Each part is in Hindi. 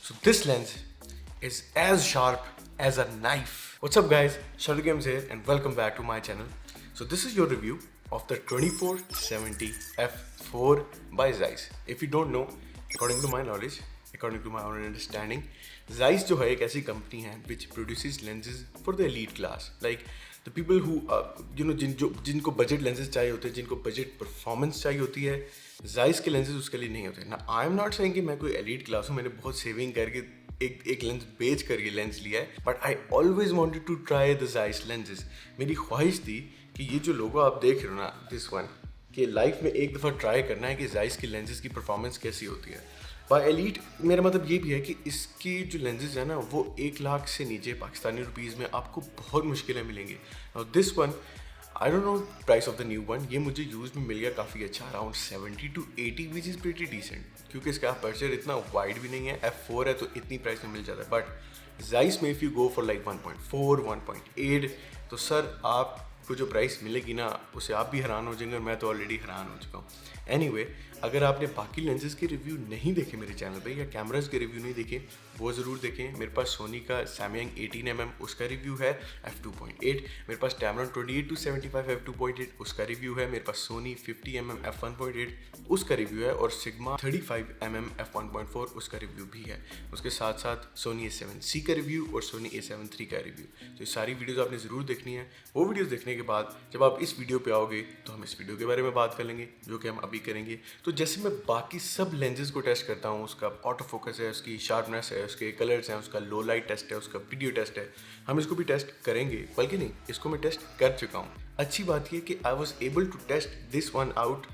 So this lens is as sharp as a knife. What's up guys, Shadow Games here and welcome back to my channel. So this is your review of the 2470 f4 by Zeiss. If you don't know, according to my knowledge, according to my own understanding, Zeiss जो है एक ऐसी कंपनी है which produces lenses for the elite class, like the people who जिनको बजट lenses चाहिए होते हैं, जिनको बजट परफॉर्मेंस चाहिए होती है, Zeiss के lenses उसके लिए नहीं होते ना. आई एम नॉट सेइंग कि मैं कोई एलीट क्लास हूँ, मैंने बहुत सेविंग करके एक लेंस बेच कर ये लेंस लिया है, but I always wanted to try the Zeiss lenses. मेरी ख्वाहिश थी कि ये जो लोगो आप देख रहे हो ना, दिस वन, कि लाइफ में एक दफ़ा ट्राई करना है कि Zeiss की लेंसेज की परफॉर्मेंस कैसी होती है. बाय एलीट मेरा मतलब ये भी है कि इसकी जो लेंसेज है ना, वो 1 लाख से नीचे पाकिस्तानी रुपीज़ में आपको बहुत मुश्किलें मिलेंगी. और this one, I don't know price of the new one, ये मुझे यूज़ में मिल गया काफ़ी अच्छा, around 70 to 80 which is pretty decent, क्योंकि इसका अपर्चर इतना वाइड भी नहीं है. f4 है तो इतनी प्राइस में मिल जाता है. बट Zeiss में if you go for like 1.4 1.8 तो सर आपको जो प्राइस मिलेगी ना, उससे आप भी हैरान हो जाएंगे और मैं तो ऑलरेडी हैरान हो चुका हूँ. एनीवे, अगर आपने बाकी लेंसेज के रिव्यू नहीं देखे मेरे चैनल पे, या कैमरास के रिव्यू नहीं देखे, वो ज़रूर देखें. मेरे पास सोनी का Samyang 18mm उसका रिव्यू है f2.8, मेरे पास Tamron 28 to 75 f2.8 उसका रिव्यू है, मेरे पास सोनी 50mm f1.8 उसका रिव्यू है, और Sigma 35mm f1.4 उसका रिव्यू भी है. उसके साथ साथ सोनी A7C का रिव्यू और सोनी A7 III का रिव्यू. तो ये सारी वीडियोज़ आपने ज़रूर देखनी है. वो वीडियोज़ देखने के बाद जब आप इस वीडियो पर आओगे तो हम इस वीडियो के बारे में बात कर लेंगे, जो कि हम अभी करेंगे. तो जैसे मैं बाकी सब लेंसेज को टेस्ट करता हूँ, उसका ऑटो फोकस है, उसकी शार्पनेस है, उसके कलर्स हैं, उसका लो लाइट टेस्ट है, उसका वीडियो टेस्ट है, हम इसको भी टेस्ट करेंगे. बल्कि नहीं, इसको मैं टेस्ट कर चुका हूँ. अच्छी बात ये कि I was able to test this one out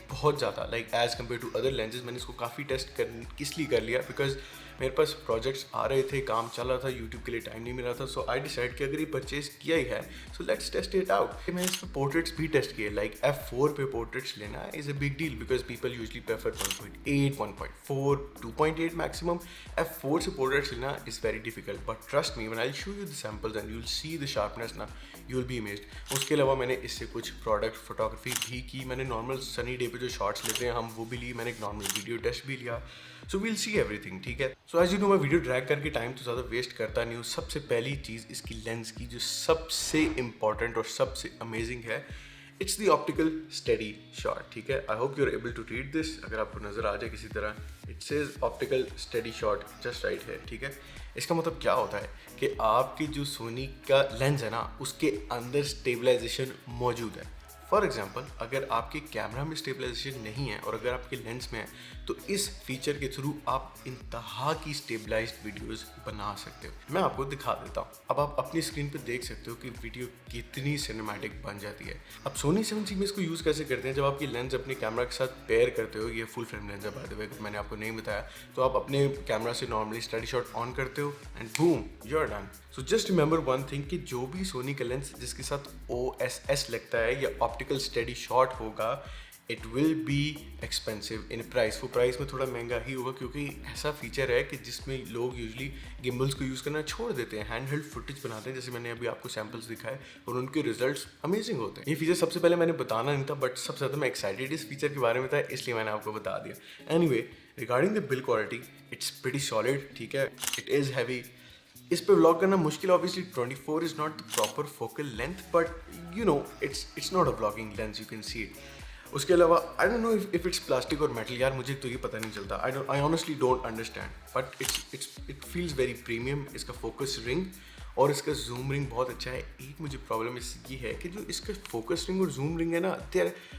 बहुत ज़्यादा, like as compare to other lenses. मैंने इसको काफ़ी टेस्ट किस लिए कर लिया, बिकॉज मेरे पास प्रोजेक्ट्स आ रहे थे, काम चल रहा था, यूट्यूब के लिए टाइम नहीं मिल रहा था. सो आई डिसाइड कि अगर ये परचेज किया ही है so let's test it out. मैंने इस पर पोर्ट्रेट्स भी टेस्ट किए, लाइक f4 पे पोर्ट्रेट्स लेना is a big deal, because people usually prefer 1.8 1.4 2.8 maximum. f4 से पोर्ट्रेट्स लेना is very difficult, but trust me, when I show you the samples and you will see the sharpness ना, यू विल बी अमेज्ड. उसके अलावा मैंने इससे कुछ प्रोडक्ट फोटोग्राफी भी की. मैंने नॉर्मल सनी डे पे जो शॉट्स लेते हैं हम, वो भी लिए. मैंने एक नॉर्मल वीडियो टेस्ट भी लिया. सो वील सी एवरीथिंग, ठीक है. सो एज यू नो, मैं वीडियो ड्रैग करके टाइम तो ज़्यादा वेस्ट करता नहीं हूँ. सबसे पहली चीज़ इसकी लेंस की जो सबसे इंपॉर्टेंट और सबसे अमेजिंग है, it's the optical steady shot, ठीक है. I hope you are able to read this. अगर आपको नज़र आ जाए किसी तरह, it says optical steady shot just right है, ठीक है. इसका मतलब क्या होता है कि आपकी जो सोनी का लेंस है ना, उसके अंदर स्टेबलाइजेशन मौजूद है. फॉर एग्जाम्पल, अगर आपके कैमरा में स्टेबलाइजेशन नहीं है और अगर आपके लेंस में है, तो इस फीचर के थ्रू आप इंतहा की स्टेबलाइज्ड वीडियोस बना सकते हो. मैं आपको दिखा देता हूँ. अब आप अपनी स्क्रीन पे देख सकते हो कि वीडियो कितनी सिनेमैटिक बन जाती है. अब सोनी 7C में इसको यूज़ कैसे करते हैं, जब आपकी लेंस अपने कैमरा के साथ पेयर करते हो, ये फुल फ्रेम लेंस है बाय द वे, मैंने आपको नहीं बताया, तो आप अपने कैमरा से नॉर्मली स्टडी शॉट ऑन करते हो and boom, you are done. So just remember one thing, कि जो भी सोनी का लेंस जिसके साथ OSS लगता है या ऑप्टिकल स्टेडी शॉट होगा, it will be expensive in price. वो प्राइस में थोड़ा महंगा ही होगा, क्योंकि ऐसा फीचर है कि जिसमें लोग यूजली गिम्बल्स को यूज़ करना छोड़ देते हैं, हैंड हेल्ड फुटेज बनाते हैं, जैसे मैंने अभी आपको सैम्पल्स दिखाए, और उनके रिजल्ट्स अमेजिंग होते हैं. ये फीचर सबसे पहले मैंने बताना नहीं था, बट सबसे ज़्यादा मैं एक्साइटेड इस फीचर के बारे में था, इसलिए मैंने आपको बता दिया. Anyway, regarding the bill quality, it's pretty solid, ठीक है. It is heavy. इस पे व्लॉग करना मुश्किल, obviously 24 is not the proper focal length, but you know it's not a vlogging lens, you can see it. उसके अलावा आई don't know if it's plastic और मेटल, यार मुझे तो ये पता नहीं चलता. I honestly don't understand, but it feels very premium. इसका फोकस रिंग और इसका जूम रिंग बहुत अच्छा है. एक मुझे प्रॉब्लम इसकी है कि जो इसका फोकस रिंग और जूम रिंग है ना,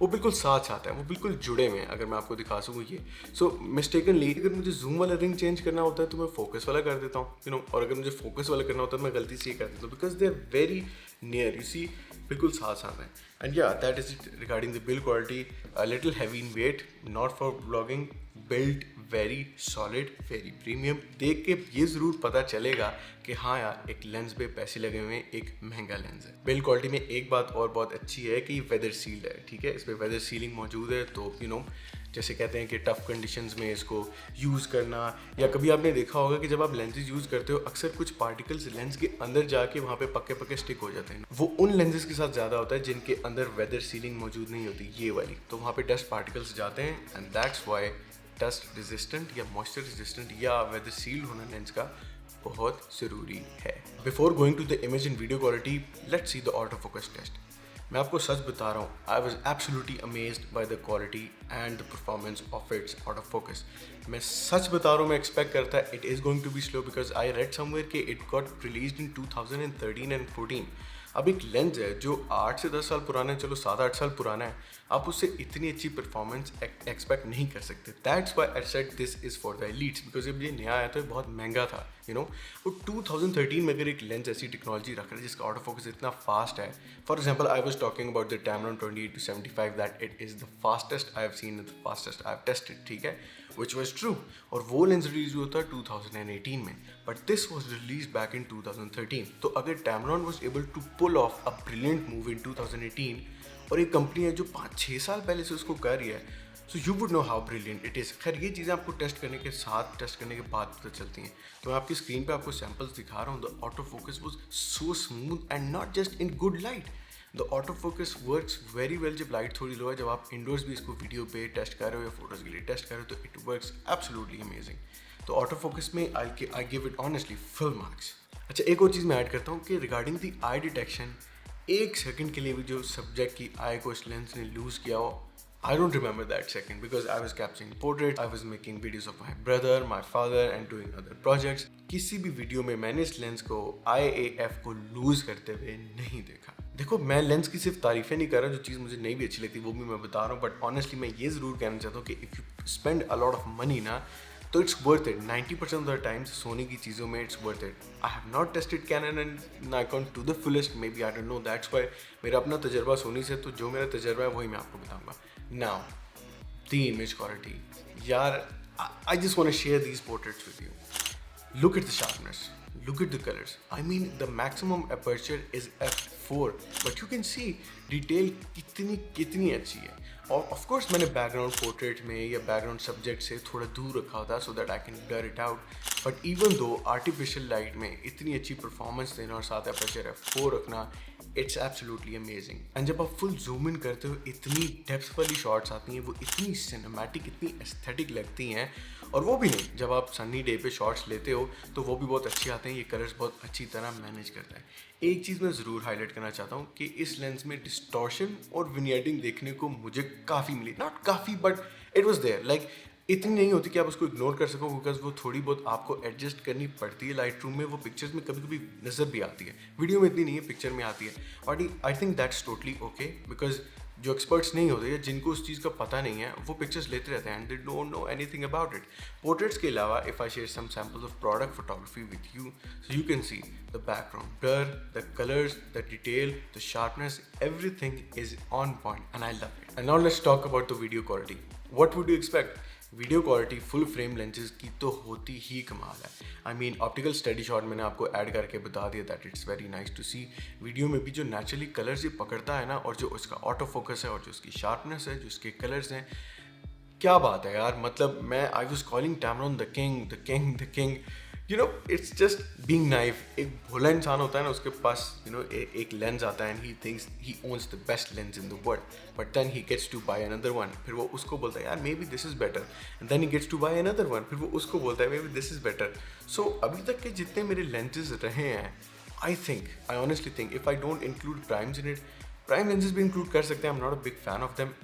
वो बिल्कुल साथ साथ है, वो बिल्कुल जुड़े हुए हैं. अगर मैं आपको दिखा सकूँ ये, सो मिस्टेकनली अगर मुझे जूम वाला रिंग चेंज करना होता है तो मैं फोकस वाला कर देता हूँ, यू नो, और अगर मुझे फोकस वाला करना होता है तो मैं गलती से ये कर देता हूँ, because they are very near, you see, बिल्कुल साथ साथ है. एंड या that is it regarding the build quality. A little heavy in weight, not for blogging, build very solid, very premium. देख के ये ज़रूर पता चलेगा कि हाँ यार, एक लेंस पे पैसे लगे हुए हैं, एक महंगा लेंस है. बिल्ड क्वालिटी में एक बात और बहुत अच्छी है कि वेदर सील्ड है, ठीक है. इस पर वेदर सीलिंग मौजूद है, तो यू नो, जैसे कहते हैं कि टफ कंडीशंस में इसको यूज़ करना, या कभी आपने देखा होगा कि जब आप लेंसेज यूज़ करते हो, अक्सर कुछ पार्टिकल्स लेंस के अंदर जाके वहाँ पे पक्के पक्के स्टिक हो जाते हैं. वो उन लेंसेज के साथ ज़्यादा होता है जिनके अंदर वेदर सीलिंग मौजूद नहीं होती, ये वाली, तो वहाँ पे डस्ट पार्टिकल्स जाते हैं, and that's why dust resistant या मॉइस्चर रेजिस्टेंट या वेदर सील्ड होना लेंस का बहुत ज़रूरी है। Before going to the image in video quality, let's see the auto focus test. मैं आपको सच बता रहा हूँ, I was absolutely amazed by the quality and the performance of its auto focus. मैं सच बता रहा हूँ, मैं एक्सपेक्ट करता it is going to be slow because I read somewhere कि it got released in 2013 and 14। अब एक लेंस है जो 8 से 10 साल पुराना है, चलो 7-8 साल पुराना है, आप उससे इतनी अच्छी परफॉर्मेंस एक्सपेक्ट नहीं कर सकते। That's why I said this is for the elites because जब ये नया आया तो ये बहुत महंगा था, यू नो। वो 2013 में अगर एक लेंस ऐसी टेक्नोलॉजी रख रहा है जिसका ऑटो फोकस इतना फास्ट है, for example I was talking about the Tamron 28-75 that it is the fastest I have seen, the fastest I have tested, ठीक है, विच वॉज ट्रू। और वो लेंस रिलीज हुआ था 2018 में, but this was release back in 2013। तो अगर Tamron was able to pull off a brilliant move in 2018 और एक कंपनी है जो 5-6 साल पहले से उसको कर रही है, so you would know how brilliant it is. खैर ये चीज़ें आपको टेस्ट करने के साथ, टेस्ट करने के बाद पता चलती हैं। तो मैं आपकी स्क्रीन पे आपको सैम्पल्स दिखा रहा हूँ। The auto focus was so smooth and not just in good light. The auto focus works very well जब लाइट थोड़ी लो है, जब आप इंडोर्स भी इसको वीडियो पे टेस्ट कर रहे हो या फोटोज़ के लिए टेस्ट कर रहे हो तो इट वर्क्स एब्सोल्युटली अमेजिंग। तो ऑटो फोकस में I give it honestly full marks. अच्छा, एक और चीज़ मैं ऐड करता हूँ कि रिगार्डिंग दी आई डिटेक्शन, एक सेकंड के लिए भी जो सब्जेक्ट की आई को इस लेंस ने लूज़ किया हो, I don't remember that second because I was capturing portraits, I was making videos of my brother, my father and doing other projects. किसी भी वीडियो में मैंने इस लेंस को IAF को लूज करते हुए नहीं देखा। देखो, मैं लेंस की सिर्फ तारीफें नहीं कर रहा, जो चीज़ मुझे नहीं भी अच्छी लगती वो भी मैं बता रहा हूँ, बट ऑनेस्टली मैं ये ज़रूर कहना चाहता हूँ कि if you spend a lot of money ना, तो it's worth it. 90% of the times Sony की चीज़ों में it's worth it. I have not tested Canon and Nikon to the fullest, maybe I don't know, that's why मेरा अपना तजर्बा सोनी से, तो जो मेरा तजर्बा है वही मैं आपको बताऊंगा। Now the image quality, yaar, I just want to share these portraits with you. Look at the sharpness, look at the colors. I mean, the maximum aperture is f4, but you can see detail कितनी अच्छी है। और ऑफ कोर्स मैंने बैकग्राउंड पोर्ट्रेट में या बैकग्राउंड सब्जेक्ट से थोड़ा दूर रखा था so that I can blur it out, but even though artificial light में इतनी अच्छी परफॉर्मेंस देना और साथ अपर्चर f4 रखना, इट्स एब्सोल्युटली अमेजिंग। एंड जब आप फुल जूम इन करते हो, इतनी डेप्थ वाली शॉट्स आती हैं, वो इतनी सिनेमैटिक, इतनी एस्थेटिक लगती हैं। और वो भी नहीं, जब आप सनी डे पे शॉट्स लेते हो तो वो भी बहुत अच्छे आते हैं। ये कलर्स बहुत अच्छी तरह मैनेज करता है। एक चीज़ मैं ज़रूर हाईलाइट करना चाहता हूँ कि इस लेंस में डिस्टॉर्शन और विनियर्डिंग देखने को मुझे काफ़ी मिली, नॉट काफ़ी but it was there. Like इतनी नहीं होती कि आप उसको इग्नोर कर सको, बिकॉज वो थोड़ी बहुत आपको एडजस्ट करनी पड़ती है लाइट रूम में। वो पिक्चर्स में कभी कभी नज़र भी आती है, वीडियो में इतनी नहीं है, पिक्चर में आती है। और I think that's totally okay, because जो एक्सपर्ट्स नहीं होते या जिनको उस चीज़ का पता नहीं है, वो पिक्चर्स लेते रहते हैं and they don't know anything about it. Portraits के अलावा if I share some samples of product photography with you, so you can see the background blur, the colours, the detail, the sharpness, everything is on point and I love it. And now let's talk about the video quality. What would you expect? Video quality full frame lenses की तो होती ही कमाल है। I mean optical study shot मैंने आपको ऐड करके बता दिया that it's very nice to see. Video में भी जो नेचुरली कलर्स ये पकड़ता है ना, और जो उसका ऑटो फोकस है और जो उसकी शार्पनेस है, जो उसके कलर्स हैं, क्या बात है यार। मतलब मैं I was calling Tamron the king, the king, the king. You know, it's just being naive. एक भोला इंसान होता है ना, उसके पास यू नो एक लेंस आता है and he thinks he owns the best lens in the world, but then he gets to buy another one. फिर वो उसको बोलता है यार maybe this is better, and then he gets to buy another one. फिर वो उसको बोलता है maybe this is better. So अभी तक के जितने मेरे लेंसेज रहे हैं, I honestly think if I don't include primes in it, prime lenses भी इंक्लूड कर सकते हैं। I am not a big fan of them.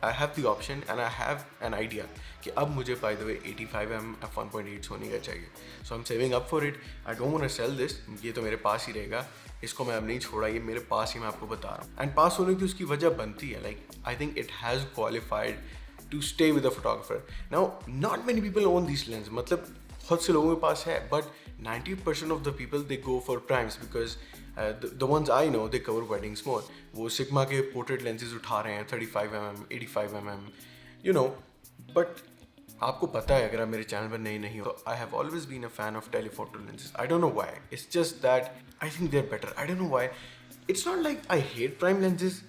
I have the option and I have an idea कि अब मुझे by the way 85mm f1.8 Soni का चाहिए, so I'm saving up for it. I don't want to sell this. ये तो मेरे पास ही रहेगा, इसको मैं अब नहीं छोड़ा, ये मेरे पास ही मैं आपको बता रहा हूँ। एंड पास होने की उसकी वजह बनती है, like I think it has qualified to stay with a photographer. Now not many people own this lens, मतलब बहुत से लोगों के पास है, but 90% of the people they go for primes because the ones I know they cover weddings more. वो सिग्मा के पोर्ट्रेट लेंसेज उठा रहे हैं 35mm, 85mm, you know. But आपको पता है, अगर आप मेरे चैनल पर नहीं हो, I have always been a fan of telephoto lenses. I don't know why, it's just that I think they are better. I don't know why, it's not like I hate prime lenses,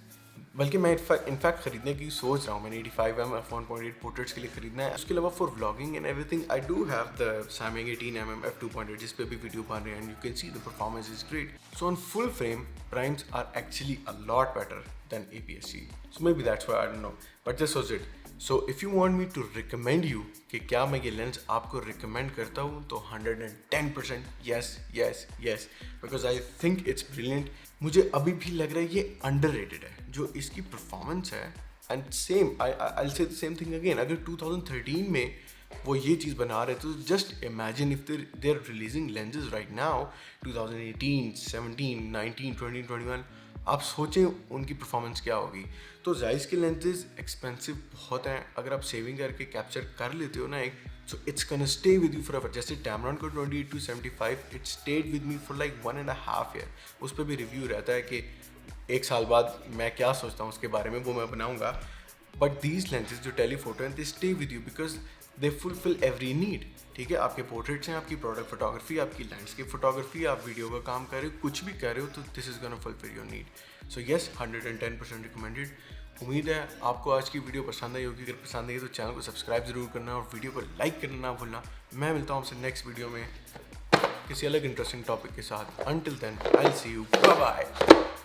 बल्कि मैं इनफैक्ट खरीदने की सोच रहा हूँ। मैंने 85mm f1.8 पोर्ट्रेट्स के लिए खरीदना है। उसके अलावा for vlogging and everything I do have the Samyang 18mm f2.8 जिस पे भी वीडियो बन रहे हैं, and you can see the performance is great. So on full frame primes are actually a lot better than APS-C, so maybe that's why, I don't know, but this was it. So if you want me to recommend you कि क्या मैं ये लेंस आपको रिकमेंड करता हूँ, तो 110% yes yes yes, because I think it's brilliant. मुझे अभी भी लग रहा है ये अंडररेटेड है जो इसकी परफॉर्मेंस है। एंड सेम आई से द सेम थिंग अगेन, अगर 2013 में वो ये चीज़ बना रहे तो just imagine if they are releasing lenses right now 2018, 17, 19, 20, 21, आप सोचें उनकी परफॉर्मेंस क्या होगी। तो जायज़ के लेंसेज एक्सपेंसिव बहुत हैं, अगर आप सेविंग करके कैप्चर कर लेते हो ना एक, so it's can stay with you for ever. जैसे टैमरॉन को 28-75 it stayed with me for like 1.5 year. उस पर भी रिव्यू रहता है कि 1 साल बाद मैं क्या सोचता हूँ उसके बारे में, वो मैं बनाऊँगा। बट दीज लेंसेज जो टेलीफोटो हैं, they stay with you because they fulfil every need. ठीक है, आपके पोर्ट्रेट्स हैं, आपकी प्रोडक्ट फोटोग्राफी, आपकी लैंडस्केप फोटोग्राफी, आप वीडियो का काम कर रहे हो, कुछ भी कर रहे हो, तो this is gonna fulfil your need. So yes, 110% recommended. उम्मीद है आपको आज की वीडियो पसंद आई होगी। अगर पसंद आई तो चैनल को सब्सक्राइब जरूर करना और वीडियो को लाइक करना ना भूलना। मैं मिलता हूँ आपसे नेक्स्ट वीडियो में किसी अलग इंटरेस्टिंग टॉपिक के साथ। Until then I will see you, bye bye.